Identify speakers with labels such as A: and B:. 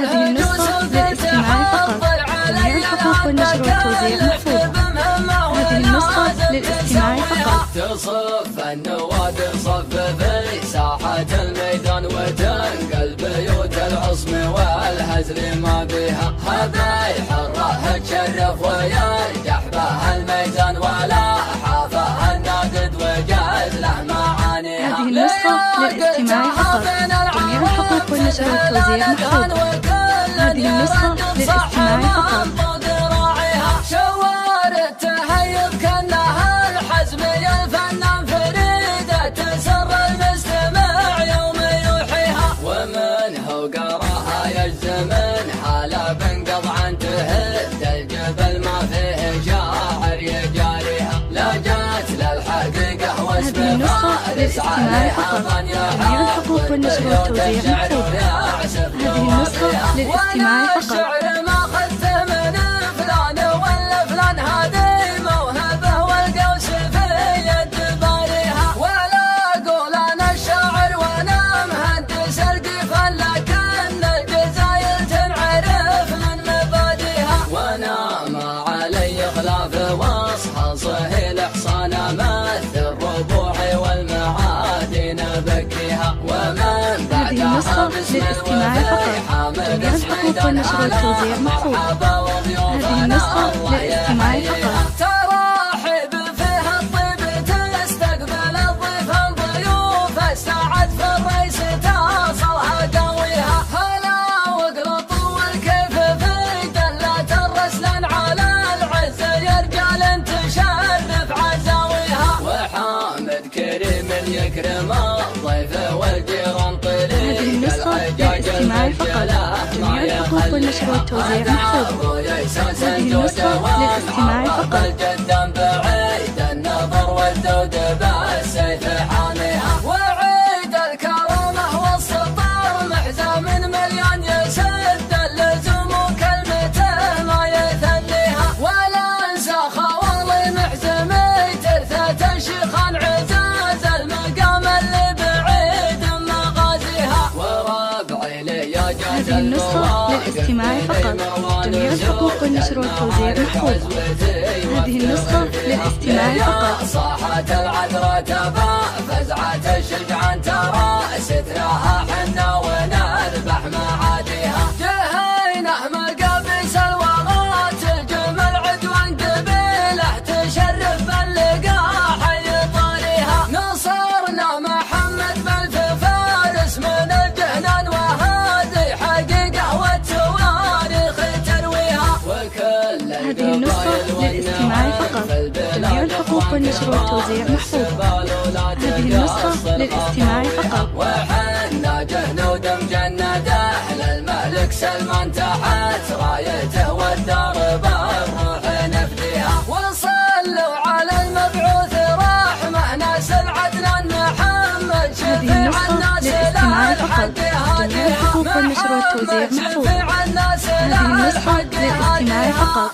A: هذه النسخة للاستماع فقط. جميع الحقوق والنشر والتوزيع محفوظة. هذه النسخة للاستماع فقط.
B: تصف النوادر صف في ساحة الميدان وتنقل بيوت العصم والهزل ما بها. هذا حره تشرف ويرجح به الميدان ولا حافه الناقد وجاز له معانيها.
A: هذه النسخة للاستماع فقط. جميع الحقوق والنشر والتوزيع محفوظة. هذه النسخة للاستماع فقط.
B: شوار التهيب كأنها الحزمي الفنان فريدة تسر المستمع يوم يوحيها. ومنه وقراها يجزم من حاله بنقض تهد الجبل ما فيه شاعر يجاريها. لا جات للحقيقة واسم فارس عليها من
A: جميع الحقوق والنشر والتوزيع محفوظة. هذه النسخة للاستماع فقط. هذه النسخة للاستماع فقط. جميع الحقوق والنشر والتوزيع محفوظة. هذه النسخة للاستماع فقط.
B: تراحب فيها الطيب تستقبل الضيف الضيوف السعد في الريس تصلها قويها. هلا واقلط والكيف في دلة الرسلان على العز يرجال تشرف عزاويها. وحامد كريم يكرم الضيف والجيران
A: هذه النسخة للاستماع فقط. جميع الحقوق والنشر والتوزيع محفوظة. هذه النسخة للاستماع فقط.
B: قدام بعيد النظر والزود بالسيف حاميها. وعيد الكرامة والسطر محزى من مليان يسد اللزوم وكلمته ما يثنيها. ولا انسى خوالي محزمي ترثة الشيخان عزاز المقام اللي بعيد مغازيها. وربعي لي يا جاز
A: هذه النسخة للاستماع فقط. جميع الحقوق والنشر والتوزيع محفوظة. هذه النسخة للاستماع فقط.
B: صاحت العذراء تبا فزعة الشجعان ترى سترها حنا ونذبح معاديها. جهينه مقابس الوغات الجمل عدوان قبيله تشرف باللقاح يطاريها. نصرنا محمد بلف فارس من الجهنان وهذه حقيقة والتواريخ ترويها.
A: هذه النسخة للاستماع فقط. جميع الحقوق والنشر والتوزيع محفوظة. هذه النسخة للاستماع فقط.
B: وحنا جهنود مجندة للملك سلمان تحت رايته والدرب الروح نفديها. وصلوا على المبعوث رحمة ناس العدنان محمد
A: هذه
B: شفيع
A: النسخة
B: الناس
A: للاستماع فقط. جميع الحقوق والنشر والتوزيع محفوظة. هذه النسخة للاستماع فقط.